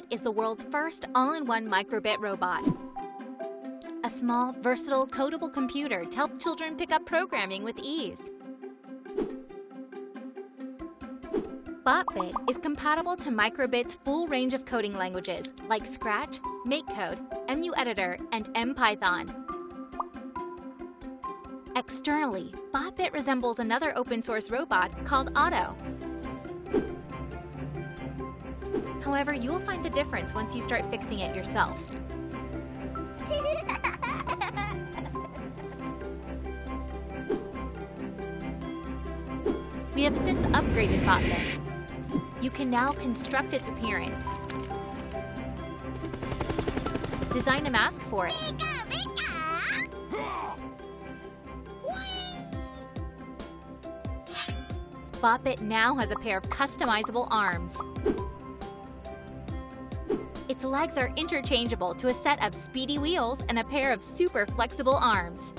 BotBit is the world's first all-in-one microbit robot. A small, versatile, codable computer to help children pick up programming with ease. BotBit is compatible to microbit's full range of coding languages like Scratch, MakeCode, EmuEditor, and MPython. Externally, BotBit resembles another open-source robot called Otto. However, you'll find the difference once you start fixing it yourself. We have since upgraded BotBit. You can now construct its appearance, design a mask for it, BotBit now has a pair of customizable arms. Its legs are interchangeable to a set of speedy wheels and a pair of super flexible arms.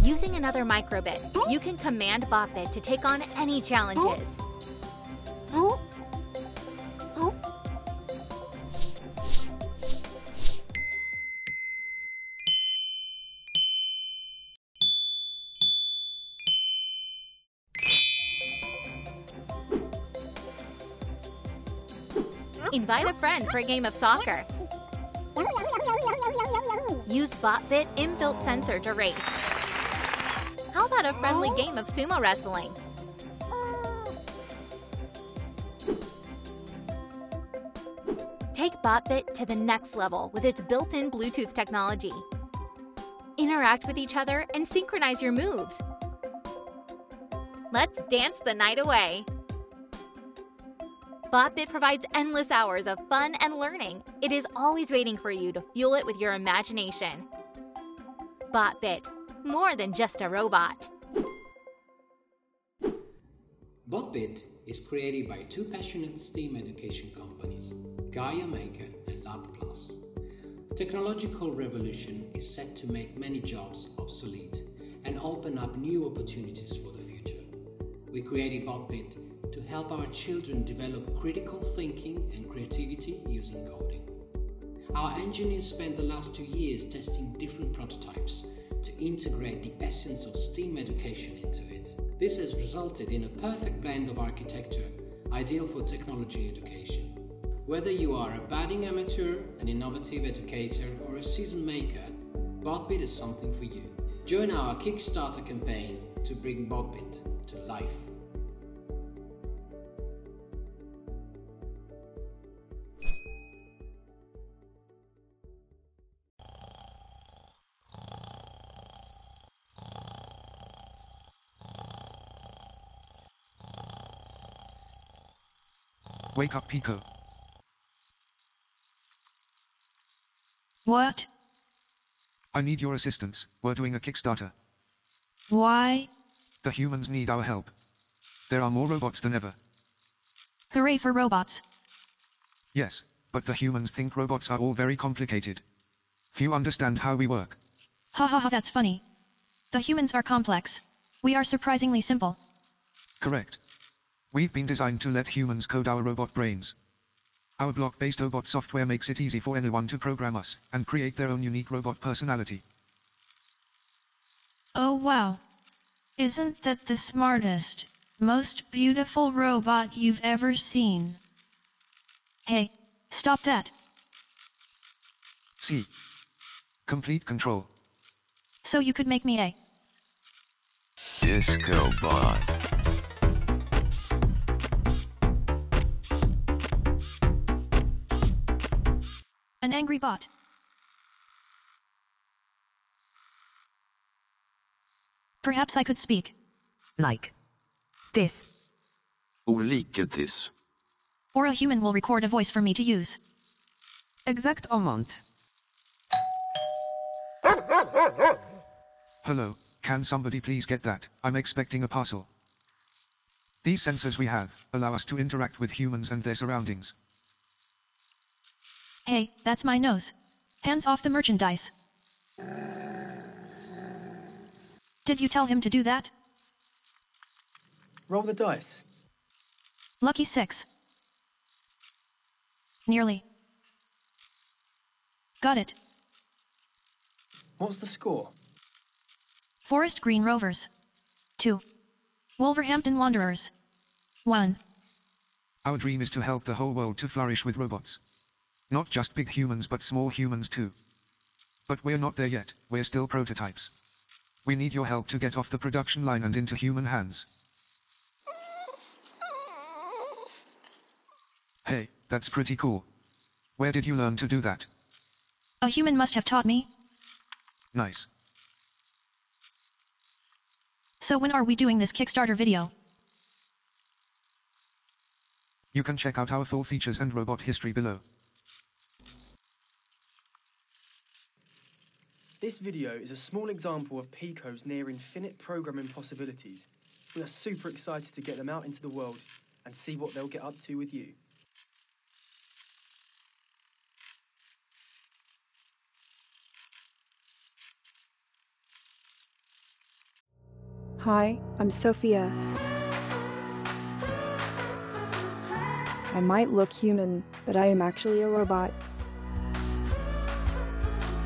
Using another microbit, you can command BotBit to take on any challenges. Invite a friend for a game of soccer. Use BotBit inbuilt sensor to race. How about a friendly game of sumo wrestling? Take BotBit to the next level with its built-in Bluetooth technology. Interact with each other and synchronize your moves. Let's dance the night away. BotBit provides endless hours of fun and learning. It is always waiting for you to fuel it with your imagination. BotBit, more than just a robot. BotBit is created by two passionate STEAM education companies, Gaia Maker and LabPlus. The technological revolution is set to make many jobs obsolete and open up new opportunities for the future. We created BotBit to help our children develop critical thinking and creativity using coding. Our engineers spent the last 2 years testing different prototypes to integrate the essence of STEAM education into it. This has resulted in a perfect blend of architecture, ideal for technology education. Whether you are a budding amateur, an innovative educator, or a seasoned maker, BotBit is something for you. Join our Kickstarter campaign to bring BotBit to life. Wake up, Pico. What? I need your assistance. We're doing a Kickstarter. Why? The humans need our help. There are more robots than ever. Hooray for robots. Yes, but the humans think robots are all very complicated. Few understand how we work. Ha ha ha, that's funny. The humans are complex. We are surprisingly simple. Correct. We've been designed to let humans code our robot brains. Our block-based robot software makes it easy for anyone to program us and create their own unique robot personality. Oh wow. Isn't that the smartest, most beautiful robot you've ever seen? Hey, stop that. See. Complete control. So you could make me a Disco Bot. an angry bot. Perhaps I could speak. Like this. Olika this. Or a human will record a voice for me to use. Exactement. Hello, can somebody please get that? I'm expecting a parcel. These sensors we have allow us to interact with humans and their surroundings. Hey, that's my nose. Hands off the merchandise. Did you tell him to do that? Roll the dice. Lucky 6. Nearly. Got it. What's the score? Forest Green Rovers 2. Wolverhampton Wanderers 1. Our dream is to help the whole world to flourish with robots. Not just big humans but small humans too. But we're not there yet, we're still prototypes. We need your help to get off the production line and into human hands. Hey, that's pretty cool. Where did you learn to do that? A human must have taught me. Nice. So when are we doing this Kickstarter video? You can check out our full features and robot history below. This video is a small example of Pico's near infinite programming possibilities. We are super excited to get them out into the world and see what they'll get up to with you. Hi, I'm Sophia. I might look human, but I am actually a robot.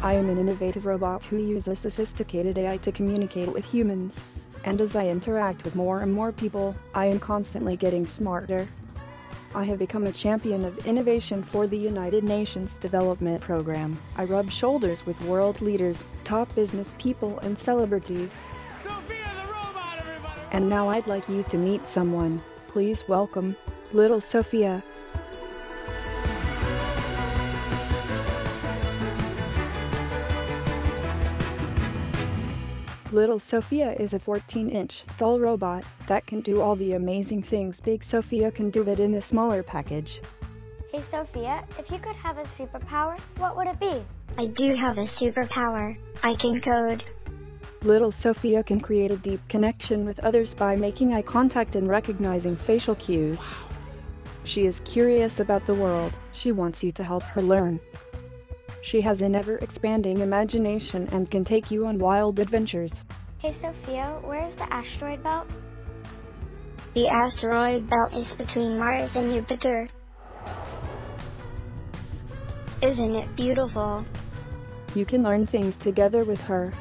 I am an innovative robot who uses sophisticated AI to communicate with humans. And as I interact with more and more people, I am constantly getting smarter. I have become a champion of innovation for the United Nations Development Program. I rub shoulders with world leaders, top business people, and celebrities. And now I'd like you to meet someone. Please welcome Little Sophia. Little Sophia is a 14-inch doll robot that can do all the amazing things Big Sophia can do it in a smaller package. Hey Sophia, if you could have a superpower, what would it be? I do have a superpower. I can code. Little Sophia can create a deep connection with others by making eye contact and recognizing facial cues. She is curious about the world. She wants you to help her learn. She has an ever-expanding imagination and can take you on wild adventures. Hey Sophia, where is the asteroid belt? The asteroid belt is between Mars and Jupiter. Isn't it beautiful? You can learn things together with her.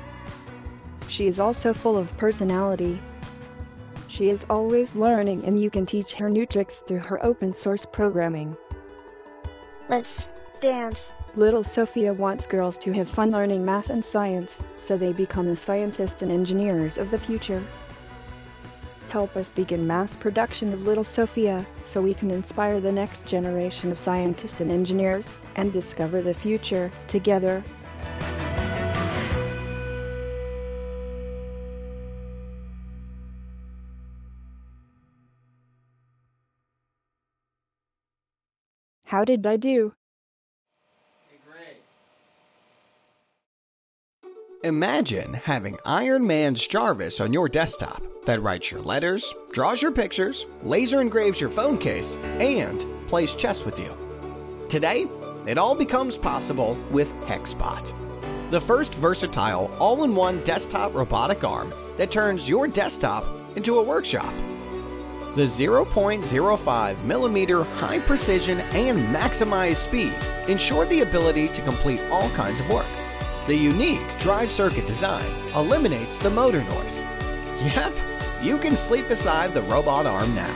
She is also full of personality. She is always learning and you can teach her new tricks through her open source programming. Let's dance. Little Sophia wants girls to have fun learning math and science, so they become the scientists and engineers of the future. Help us begin mass production of Little Sophia, so we can inspire the next generation of scientists and engineers, and discover the future together. How did I do? Imagine having Iron Man's Jarvis on your desktop that writes your letters, draws your pictures, laser engraves your phone case, and plays chess with you. Today, it all becomes possible with HexBot, the first versatile all-in-one desktop robotic arm that turns your desktop into a workshop. The 0.05mm high precision and maximized speed ensure the ability to complete all kinds of work. The unique drive circuit design eliminates the motor noise. Yep, you can sleep beside the robot arm now.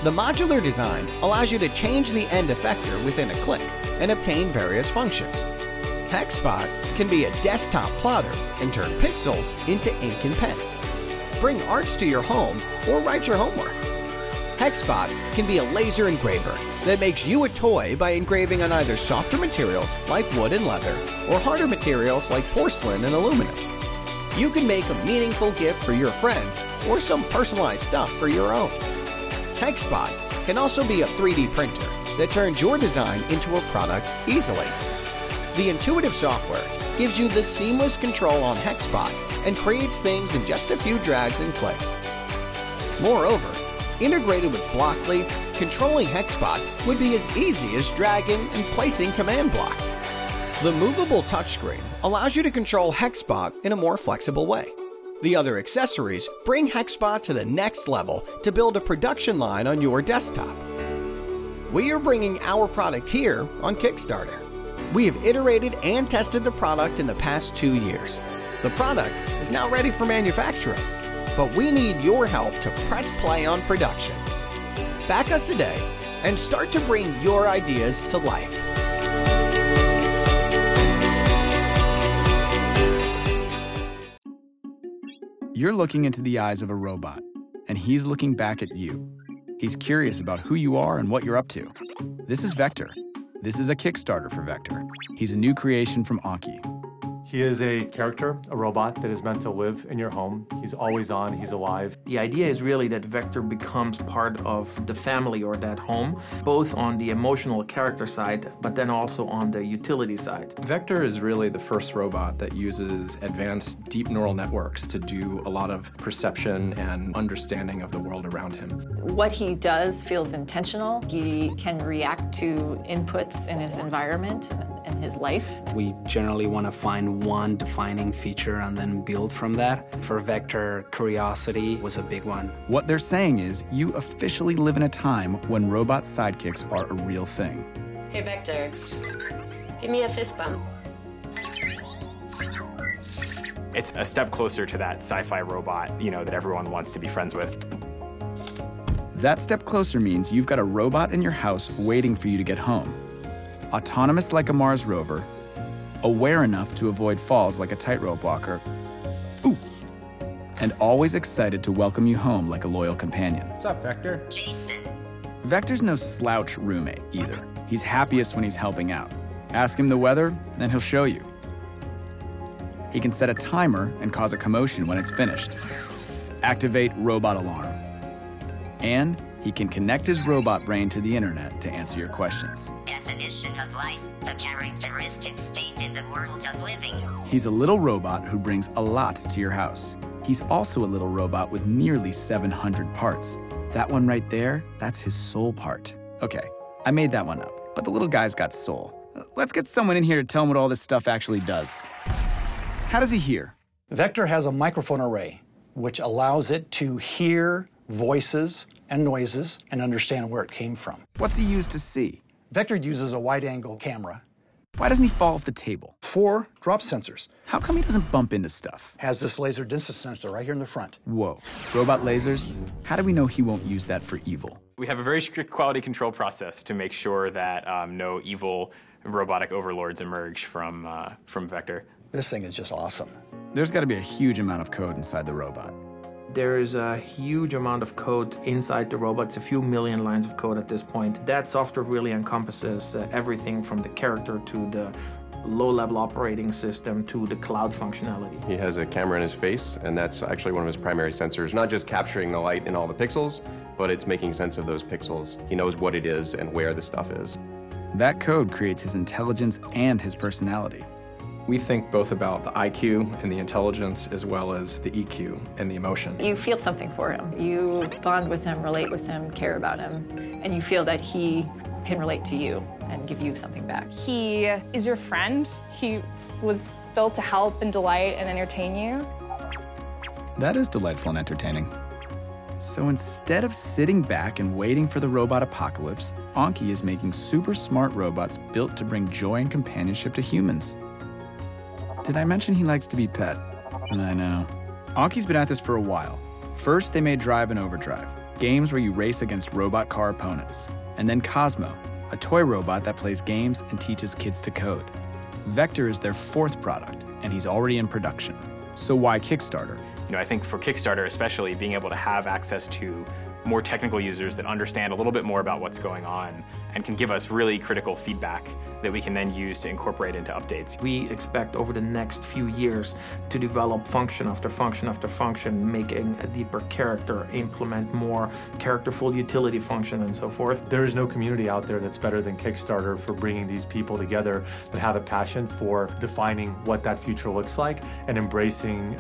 The modular design allows you to change the end effector within a click and obtain various functions. HexBot can be a desktop plotter and turn pixels into ink and pen. Bring arts to your home or write your homework. HexBot can be a laser engraver that makes you a toy by engraving on either softer materials like wood and leather or harder materials like porcelain and aluminum. You can make a meaningful gift for your friend or some personalized stuff for your own. HexBot can also be a 3D printer that turns your design into a product easily. The intuitive software gives you the seamless control on HexBot and creates things in just a few drags and clicks. Moreover, integrated with Blockly, controlling HexBot would be as easy as dragging and placing command blocks. The movable touchscreen allows you to control HexBot in a more flexible way. The other accessories bring HexBot to the next level to build a production line on your desktop. we are bringing our product here on Kickstarter. We have iterated and tested the product in the past 2 years. The product is now ready for manufacturing, but we need your help to press play on production. Back us today and start to bring your ideas to life. You're looking into the eyes of a robot, and he's looking back at you. He's curious about who you are and what you're up to. This is Vector. This is a Kickstarter for Vector. He's a new creation from Anki. He is a character, a robot that is meant to live in your home. He's always on, he's alive. The idea is really that Vector becomes part of the family or that home, both on the emotional character side, but then also on the utility side. Vector is really the first robot that uses advanced deep neural networks to do a lot of perception and understanding of the world around him. What he does feels intentional. He can react to inputs in his environment and his life. We generally want to find one defining feature and then build from that. For Vector, curiosity was a big one. What they're saying is you officially live in a time when robot sidekicks are a real thing. Hey, Vector, give me a fist bump. It's a step closer to that sci-fi robot, that everyone wants to be friends with. That step closer means you've got a robot in your house waiting for you to get home. Autonomous like a Mars rover, aware enough to avoid falls like a tightrope walker, ooh, and always excited to welcome you home like a loyal companion. What's up, Vector? Jason. Vector's no slouch roommate either. He's happiest when he's helping out. Ask him the weather, then he'll show you. He can set a timer and cause a commotion when it's finished. Activate robot alarm. And he can connect his robot brain to the internet to answer your questions. Definition of life, the characteristic state in the world of living. He's a little robot who brings a lot to your house. He's also a little robot with nearly 700 parts. That one right there, that's his soul part. Okay, I made that one up, but the little guy's got soul. Let's get someone in here to tell him what all this stuff actually does. How does he hear? Vector has a microphone array, which allows it to hear voices and noises and understand where it came from. What's he used to see? Vector uses a wide-angle camera. Why doesn't he fall off the table? 4 drop sensors. How come he doesn't bump into stuff? Has this laser distance sensor right here in the front. Whoa, robot lasers? How do we know he won't use that for evil? We have a very strict quality control process to make sure that no evil robotic overlords emerge from Vector. This thing is just awesome. There's got to be a huge amount of code inside the robot. There is a huge amount of code inside the robot. It's a few million lines of code at this point. That software really encompasses everything from the character to the low-level operating system to the cloud functionality. He has a camera in his face, and that's actually one of his primary sensors. Not just capturing the light in all the pixels, but it's making sense of those pixels. He knows what it is and where the stuff is. That code creates his intelligence and his personality. We think both about the IQ and the intelligence as well as the EQ and the emotion. You feel something for him. You bond with him, relate with him, care about him, and you feel that he can relate to you and give you something back. He is your friend. He was built to help and delight and entertain you. That is delightful and entertaining. So instead of sitting back and waiting for the robot apocalypse, Anki is making super smart robots built to bring joy and companionship to humans. Did I mention he likes to be pet? I know. Anki's been at this for a while. First, they made Drive and Overdrive, games where you race against robot car opponents. And then Cosmo, a toy robot that plays games and teaches kids to code. Vector is their 4th product, and he's already in production. So why Kickstarter? I think for Kickstarter especially, being able to have access to more technical users that understand a little bit more about what's going on and can give us really critical feedback that we can then use to incorporate into updates. We expect over the next few years to develop function after function after function, making a deeper character, implement more characterful utility function, and so forth. There is no community out there that's better than Kickstarter for bringing these people together that have a passion for defining what that future looks like and embracing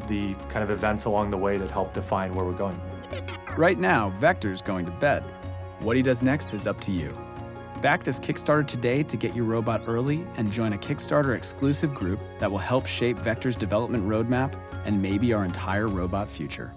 the kind of events along the way that help define where we're going. Right now, Vector's going to bed. What he does next is up to you. Back this Kickstarter today to get your robot early and join a Kickstarter exclusive group that will help shape Vector's development roadmap and maybe our entire robot future.